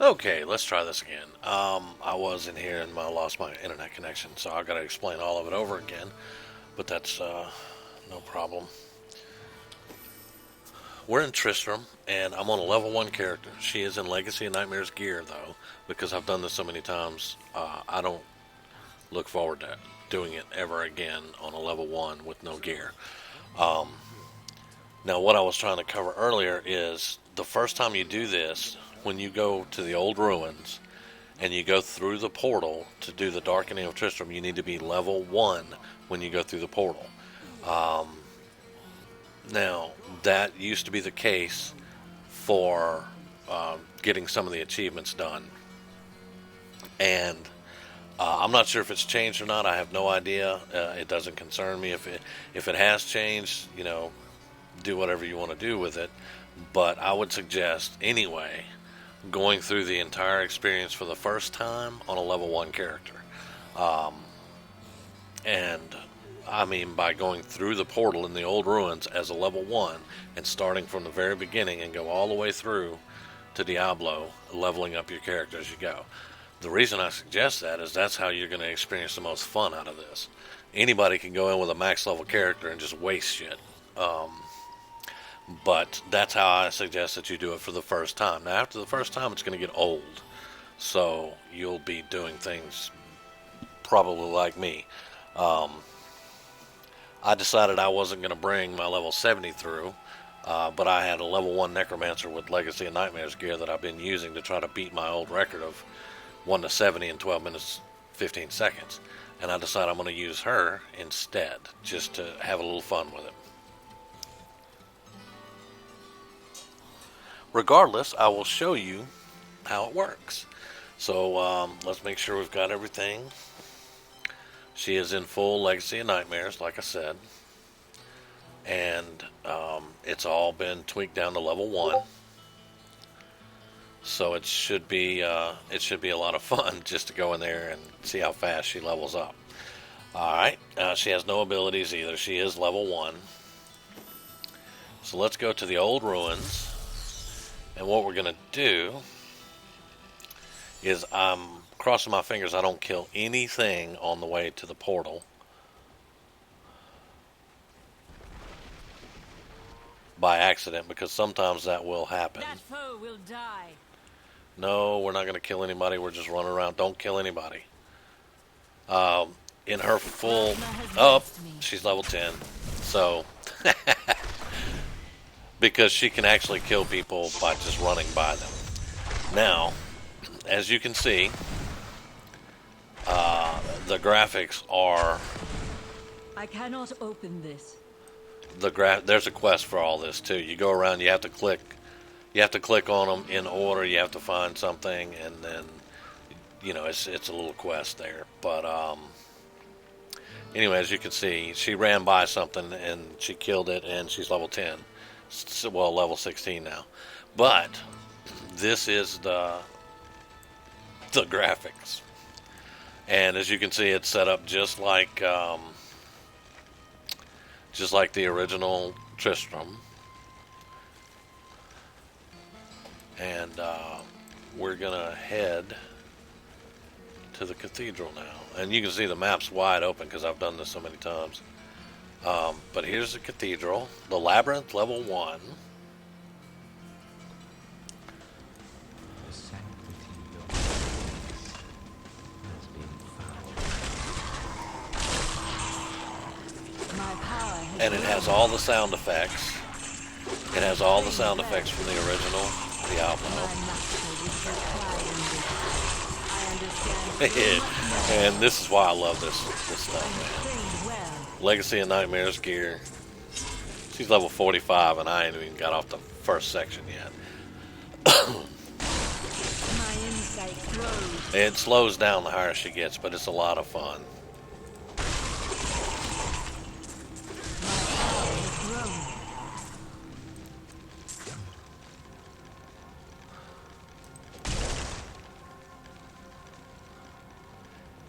Okay, let's try this again. I was in here and I lost my internet connection, so I gotta explain all of it over again. But that's no problem. We're in Tristram, and I'm on a level 1 character. She is in Legacy of Nightmares gear, though, because I've done this so many times. I don't look forward to doing it ever again on a level 1 with no gear. Um, Now, what I was trying to cover earlier is the first time you do this, when you go to the old ruins and you go through the portal to do the Darkening of Tristram, you need to be level 1 when you go through the portal. Um, Now, that used to be the case for getting some of the achievements done. And I'm not sure if it's changed or not. I have no idea. It doesn't concern me. If it has changed, do whatever you want to do with it. But I would suggest, anyway, going through the entire experience for the first time on a level 1 character. And I mean, by going through the portal in the old ruins as a level 1 and starting from the very beginning and go all the way through to Diablo, leveling up your character as you go. The reason I suggest that is that's how you're going to experience the most fun out of this. Anybody can go in with a max level character and just waste shit. But that's how I suggest that you do it for the first time. Now, after the first time, it's going to get old. So you'll be doing things probably like me. I decided I wasn't going to bring my level 70 through, but I had a level 1 necromancer with Legacy of Nightmares gear that I've been using to try to beat my old record of 1 to 70 in 12 minutes 15 seconds. And I decided I'm going to use her instead, just to have a little fun with it. Regardless, I will show you how it works. So let's make sure we've got everything. She is in full Legacy of Nightmares, like I said. And it's all been tweaked down to level 1. So it should be a lot of fun just to go in there and see how fast she levels up. Alright, she has no abilities either. She is level 1. So let's go to the old ruins. And what we're going to do is I'm crossing my fingers I don't kill anything on the way to the portal. By accident, because sometimes that will happen. That foe will die. No, we're not going to kill anybody. We're just running around. Don't kill anybody. In her full... Oh, she's level 10. So... because she can actually kill people by just running by them. Now, as you can see, the graphics are... I cannot open this. There's a quest for all this too. You go around, you have to click on them in order. You have to find something, and then it's a little quest there. But anyway, as you can see, she ran by something and she killed it, and she's level 10. Well, level 16 now. But this is the graphics, and as you can see, it's set up just like the original Tristram. And we're gonna head to the cathedral now, and you can see the map's wide open because I've done this so many times. But here's the cathedral, the labyrinth, level 1. The sanctity of the place has been found. My power has And it has all the sound effects. It has all the sound effects from the original Diablo. And this is why I love this stuff, man. Legacy of Nightmares gear. She's level 45 and I ain't even got off the first section yet. It slows down the higher she gets, but it's a lot of fun.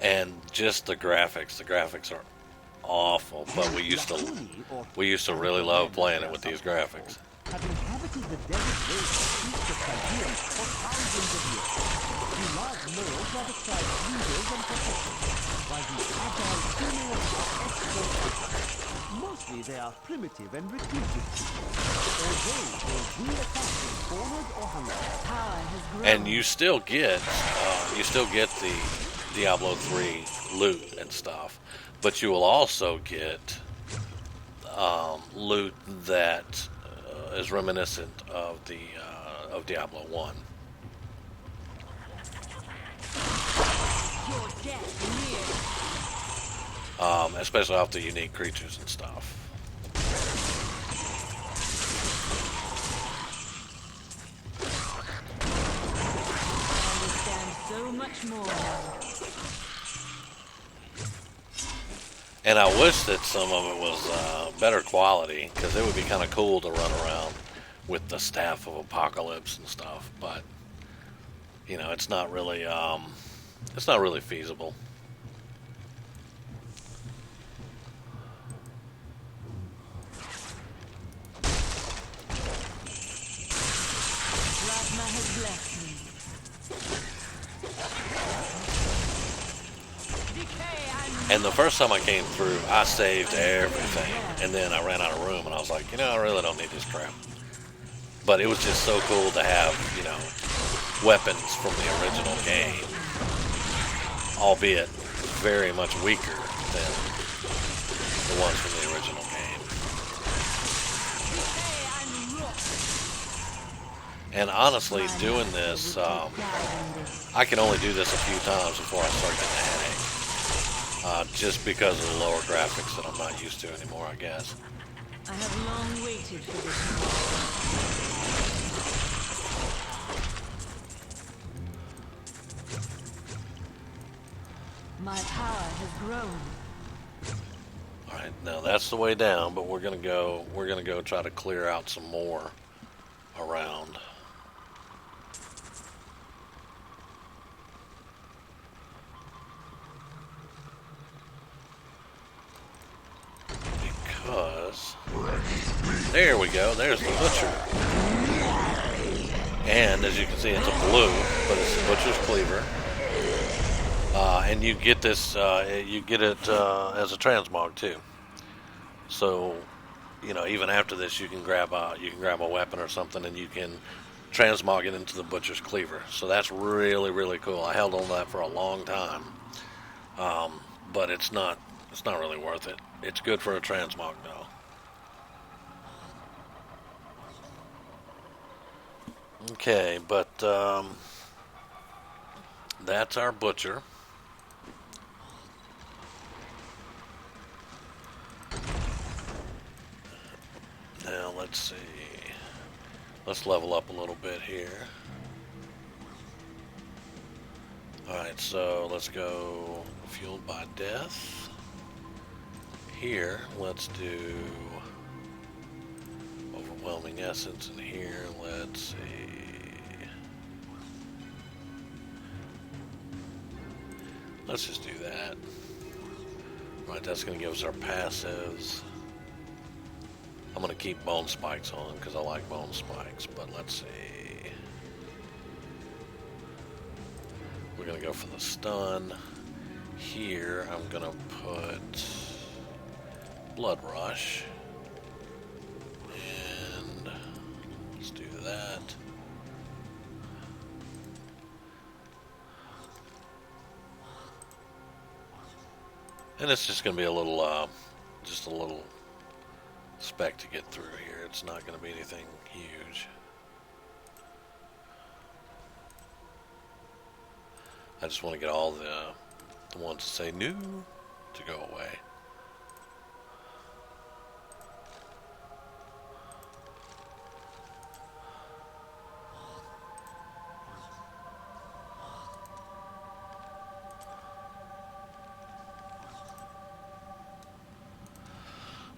And just the graphics are awful, but we used to really love playing it with these graphics. Have inhabited the desert waste east of Siberia for thousands of years. alongside leaders and protectors, while the agile females are expert. Mostly they are primitive and reclusive, although they will attack you forward or hunger. Power has grown. And you still get the Diablo 3 loot and stuff, but you will also get loot that is reminiscent of the of Diablo 1. Your death near. Especially off the unique creatures and stuff. I understand so much more now. And I wish that some of it was better quality, because it would be kind of cool to run around with the Staff of Apocalypse and stuff. But you know, it's not really feasible. Plasma has blessed me. Decay And the first time I came through, I saved everything, and then I ran out of room, and I was like, you know, I really don't need this crap. But it was just so cool to have, you know, weapons from the original game, albeit very much weaker than the ones from the original game. And honestly, doing this, I can only do this a few times before I start getting a headache. Just because of the lower graphics that I'm not used to anymore, I guess. I have long waited for this moment. My power has grown. All right, now that's the way down, but we're gonna go try to clear out some more around. Because there we go, there's the butcher. And as you can see, it's a blue, but it's the butcher's cleaver. And you get this, you get it as a transmog too. So, you know, even after this, you can grab a weapon or something, and you can transmog it into the butcher's cleaver. So that's really, really cool. I held on to that for a long time, but it's not really worth it. It's good for a transmog though. Okay, but that's our butcher. Now let's see. Let's level up a little bit here. Alright, so let's go fueled by death. Here, let's do overwhelming essence, and here, let's see. Let's just do that. Right, that's going to give us our passives. I'm going to keep bone spikes on because I like bone spikes, but let's see. We're going to go for the stun. Here, I'm going to put Blood Rush. And let's do that. And it's just going to be a little, just a little spec to get through here. It's not going to be anything huge. I just want to get all the ones that say new to go away.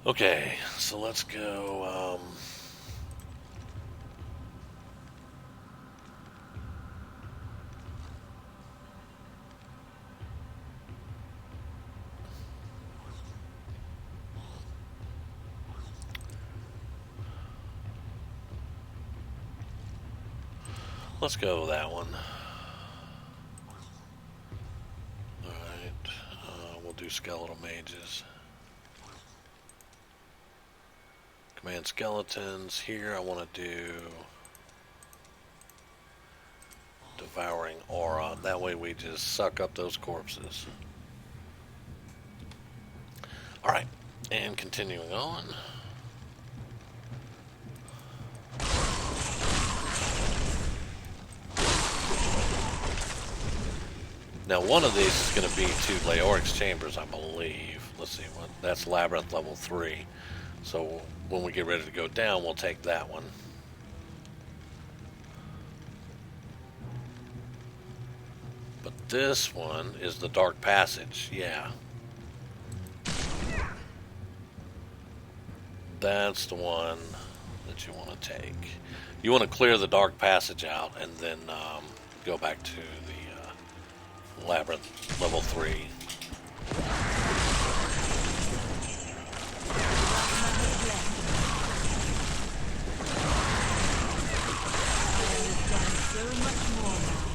Okay, so let's go, let's go with that one. do skeletal mages. Command skeletons. Here I want to do devouring aura. That way we just suck up those corpses. Alright, and continuing on. Now one of these is going to be to Leoric's chambers, I believe. Let's see, what that's Labyrinth level 3. So when we get ready to go down, we'll take that one. But this one is the Dark Passage, yeah. That's the one that you want to take. You want to clear the Dark Passage out and then go back to the Labyrinth level 3. So much more now.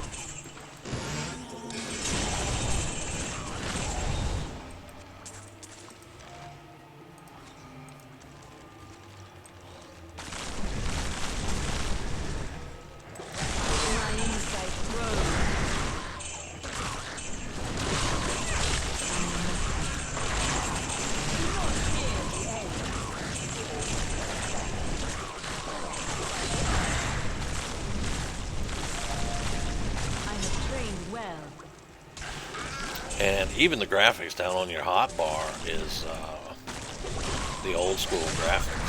My insight grows. Well, And even the graphics down on your hotbar is the old school graphics.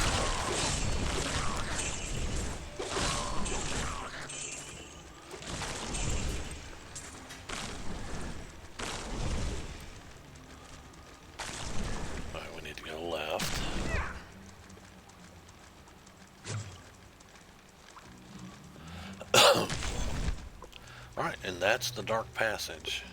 Alright, we need to go left. Alright, and that's the Dark Passage.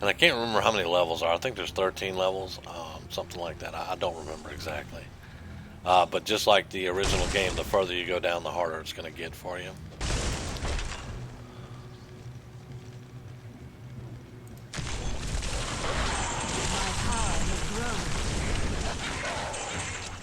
And I can't remember how many levels are. I think there's 13 levels, something like that. I don't remember exactly. But just like the original game, the further you go down, the harder it's going to get for you. my power has grown. My master will decide on this.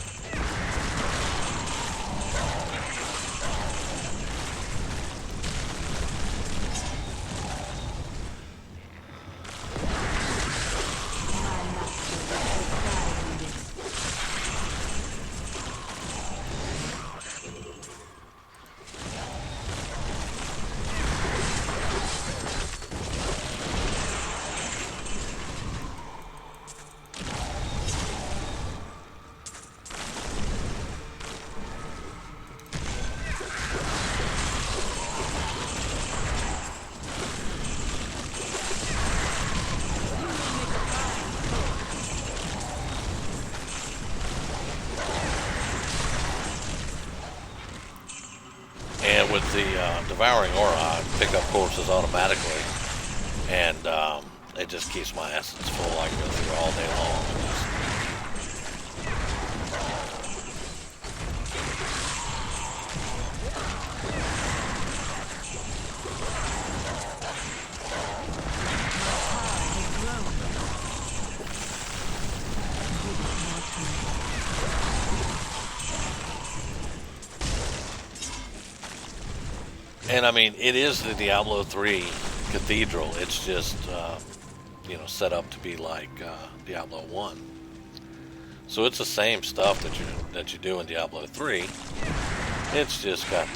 And with the Devouring Aura, I pick up corpses automatically. And it just keeps my essence full. I can go through all day long. And I mean, it is the Diablo 3 cathedral. It's just, set up to be like Diablo 1. So it's the same stuff that you do in Diablo 3. It's just got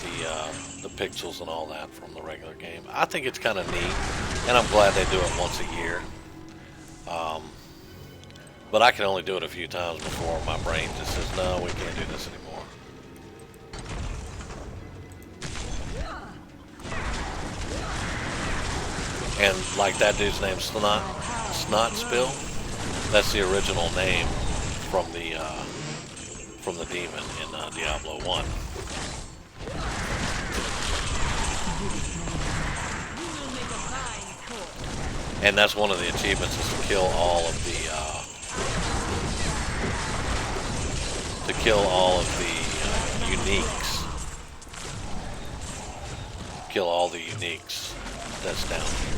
the pixels and all that from the regular game. I think it's kind of neat, and I'm glad they do it once a year. But I can only do it a few times before my brain just says, no, we can't do this anymore. And like that dude's name, Snot Spill. That's the original name from the demon in Diablo 1. And that's one of the achievements, is to kill all of the uniques. Kill all the uniques that's down here.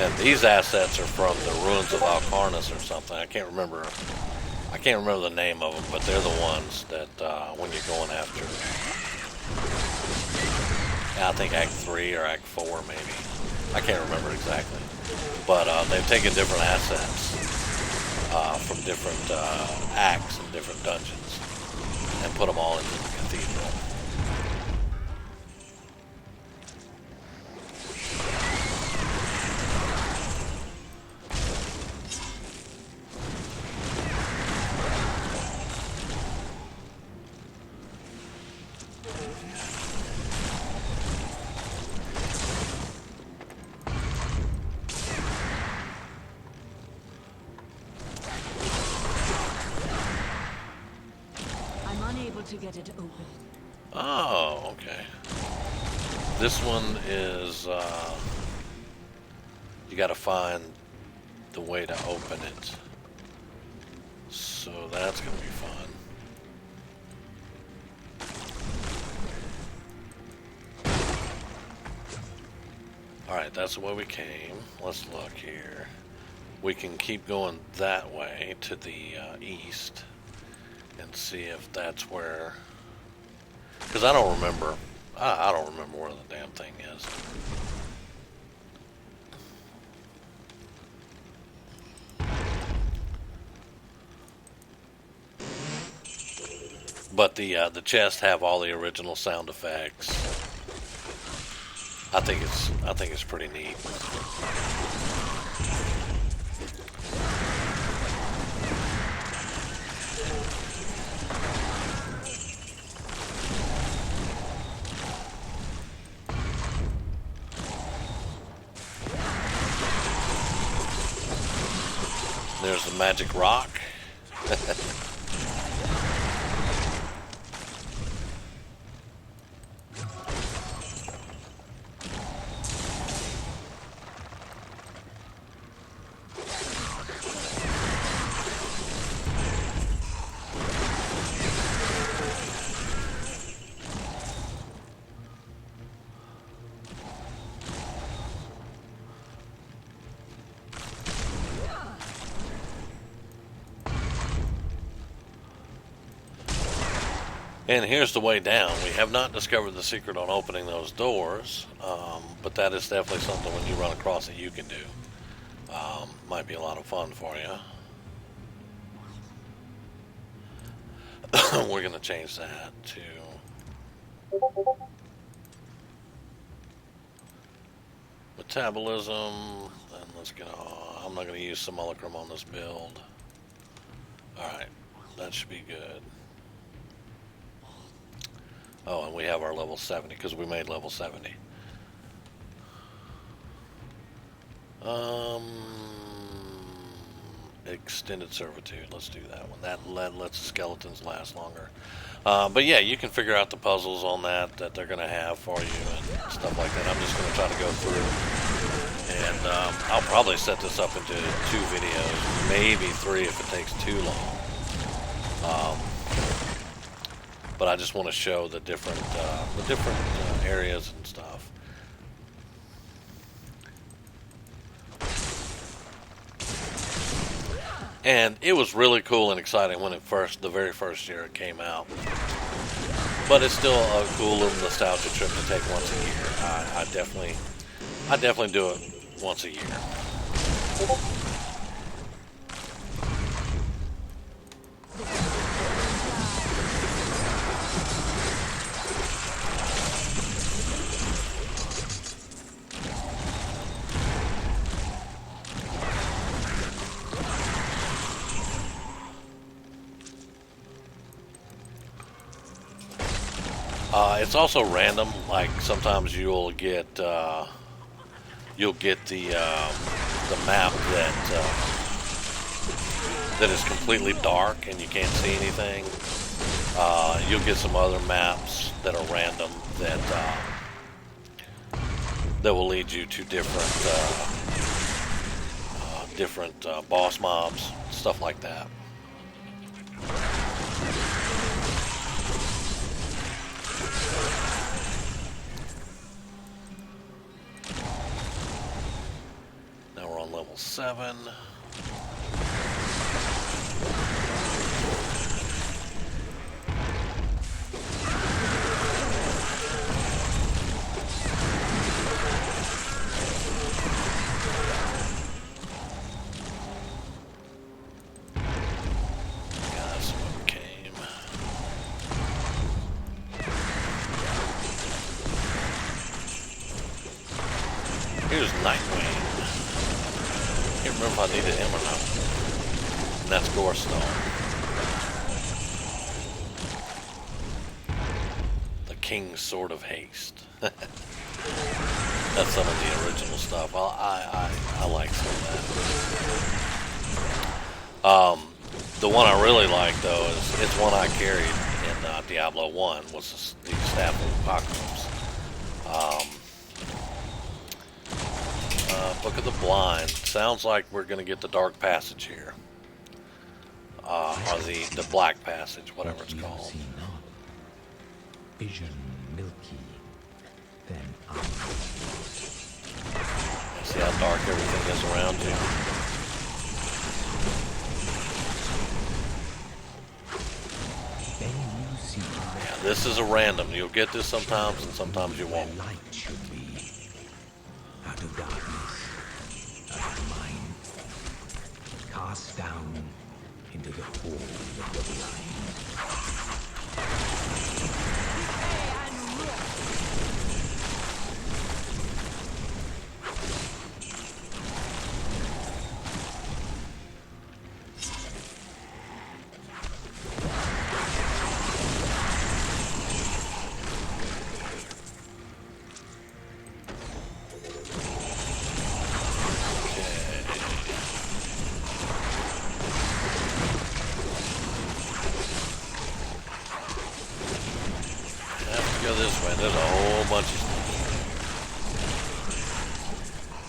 And these assets are from the ruins of Alcarnus or something. I can't remember the name of them, but they're the ones that when you're going after, I think Act 3 or Act 4 maybe. I can't remember exactly. But they've taken different assets from different acts and different dungeons and put them all into the cathedral. To get it open. Oh, okay. This one is, you gotta find the way to open it. So that's gonna be fun. Alright, that's the way we came. Let's look here. We can keep going that way to the east. And see if that's where, because I don't remember where the damn thing is. But the chests have all the original sound effects. I think it's pretty neat. There's the magic rock. And here's the way down. We have not discovered the secret on opening those doors, but that is definitely something when you run across it you can do. Might be a lot of fun for you. We're going to change that to metabolism, and let's get on. I'm not going to use simulacrum on this build. Alright, that should be good. Oh, and we have our level 70 because we made level 70. Extended servitude. Let's do that one. That lets the skeletons last longer. But yeah, you can figure out the puzzles on that they're going to have for you and stuff like that. I'm just going to try to go through. And I'll probably set this up into 2 videos, maybe 3 if it takes too long. but I just want to show the different areas and stuff. And it was really cool and exciting when the very first year it came out. But it's still a cool little nostalgia trip to take once a year. I definitely do it once a year. It's also random. Like sometimes you'll get the map that is completely dark and you can't see anything. You'll get some other maps that are random that will lead you to different boss mobs, stuff like that. Now we're on level 7. Here's Nightwing. Can't remember if I needed him or not. And that's Gorestone. The King's Sword of Haste. That's some of the original stuff. I like some of that. The one I really like though is it's one I carried in Diablo 1 was the Staff of Apocalypse. Book of the Blind. Sounds like we're going to get the Dark Passage here. Or the Black Passage, whatever it's called. See not. Vision milky, then See how dark everything is around you? then you see Yeah, this is a random. You'll get this sometimes and sometimes you won't. where light should be. Out of darkness, out of mind, cast down into the hole of the blind. Go this way. There's a whole bunch of stuff.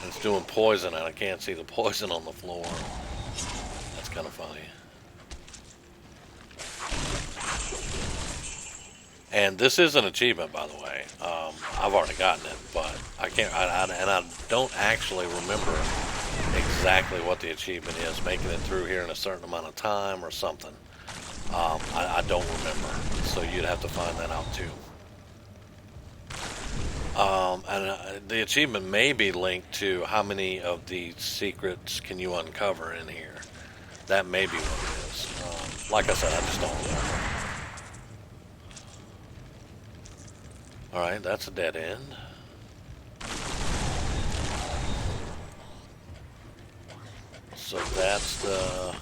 And it's doing poison and I can't see the poison on the floor. That's kind of funny. And this is an achievement, by the way. I've already gotten it, but I can't. And I don't actually remember exactly what the achievement is. Making it through here in a certain amount of time or something. I don't remember, so you'd have to find that out too. The achievement may be linked to how many of the secrets can you uncover in here. That may be what it is. Like I said, I just don't remember. Alright, that's a dead end. So that's the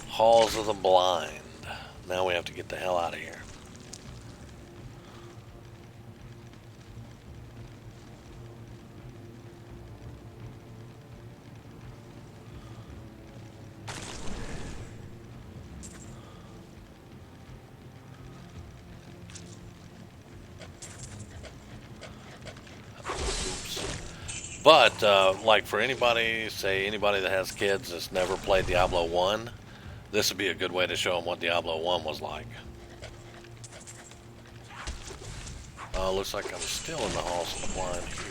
Halls of the Blind. Now we have to get the hell out of here. But, like for anybody, say anybody that has kids that's never played Diablo 1, this would be a good way to show them what Diablo 1 was like. Looks like I'm still in the halls of the blind here.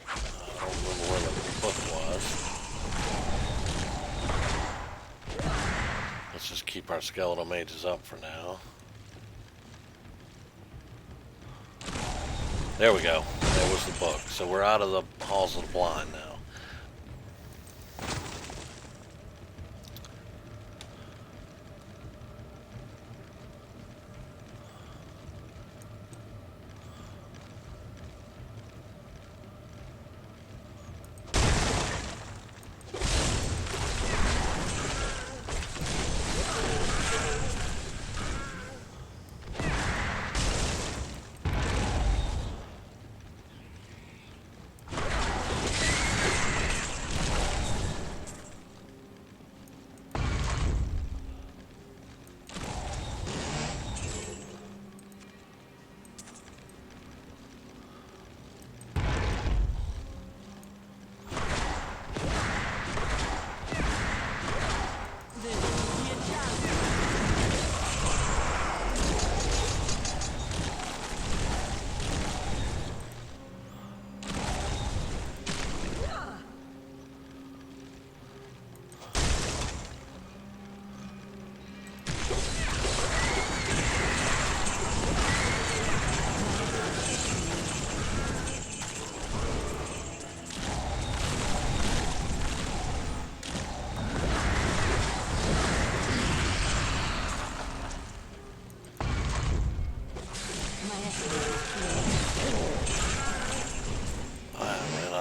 I don't remember where the book was. Let's just keep our skeletal mages up for now. There we go. There was the book. So we're out of the halls of the blind now.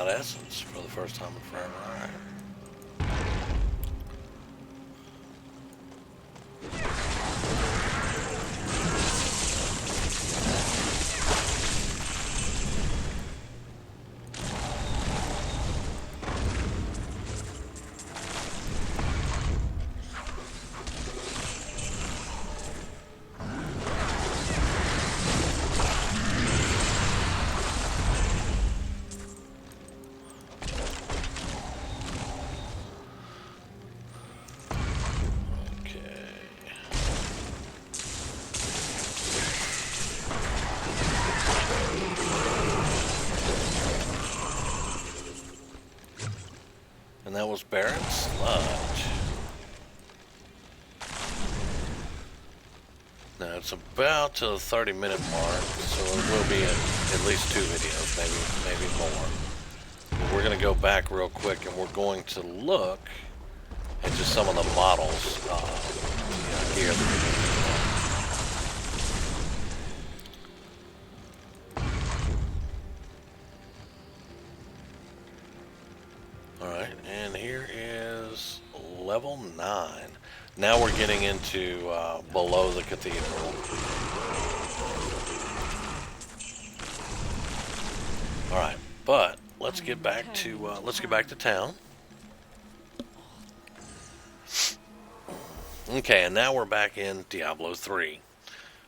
Essence for the first time in forever. All right. And that was Baron Sludge. Now it's about to the 30-minute mark, so it will be at least 2 videos, maybe more. But we're going to go back real quick, and we're going to look at just some of the models here that we need. Alright, and here is level 9. Now we're getting into below the cathedral. Alright, but let's get back to town. Okay, and now we're back in Diablo 3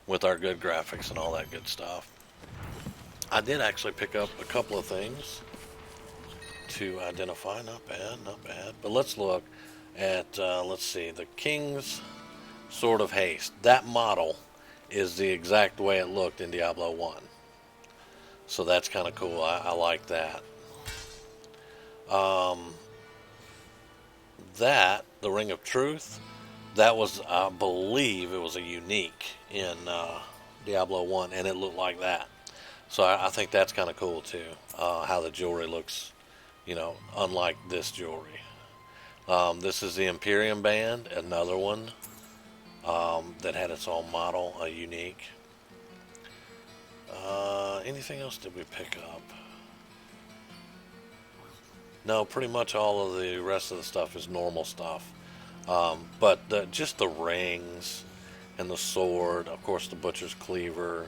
with our good graphics and all that good stuff. I did actually pick up a couple of things to identify. Not bad, not bad. But let's look at, let's see, the King's Sword of Haste. That model is the exact way it looked in Diablo 1. So that's kind of cool. I like that. The Ring of Truth, that was, I believe, it was a unique in Diablo 1, and it looked like that. So I think that's kind of cool, too, how the jewelry looks, you know, unlike this jewelry. This is the Imperium Band, another one that had its own model, a unique. Anything else did we pick up? No, pretty much all of the rest of the stuff is normal stuff. But just the rings and the sword, of course the Butcher's Cleaver,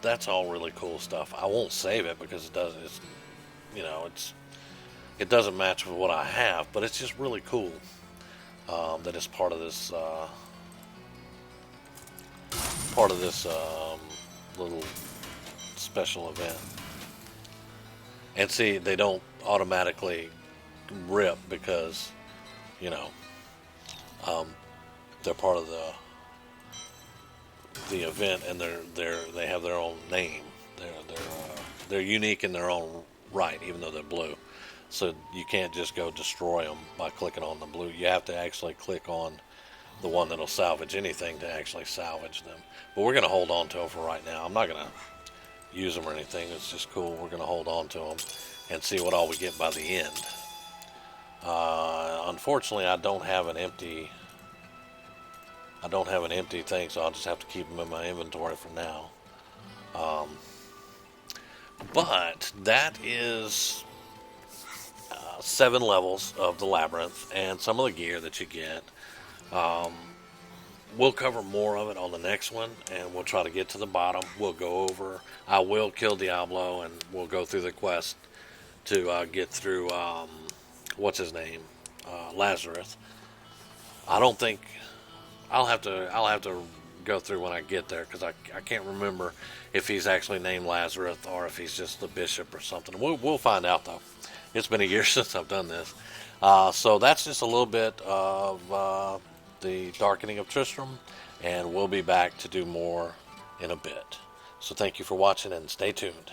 that's all really cool stuff. I won't save it because it doesn't, it's, you know, it doesn't match with what I have, but it's just really cool that it's part of this little special event. And see, they don't automatically rip because, you know, they're part of the event, and they have their own name. They're unique in their own right, even though they're blue. So you can't just go destroy them by clicking on the blue. You have to actually click on the one that'll salvage anything to actually salvage them. But we're going to hold on to them for right now. I'm not going to use them or anything. It's just cool. We're going to hold on to them and see what all we get by the end. Unfortunately, I don't have an empty thing, so I'll just have to keep them in my inventory for now. But that is 7 levels of the labyrinth and some of the gear that you get. We'll cover more of it on the next one, and we'll try to get to the bottom. We'll go over. I will kill Diablo, and we'll go through the quest to get through. What's his name? Lazarus. I don't think I'll have to go through when I get there, because I can't remember if he's actually named Lazarus or if he's just the bishop or something. We'll find out, though. It's been a year since I've done this. So that's just a little bit of the Darkening of Tristram, and we'll be back to do more in a bit. So thank you for watching, and stay tuned.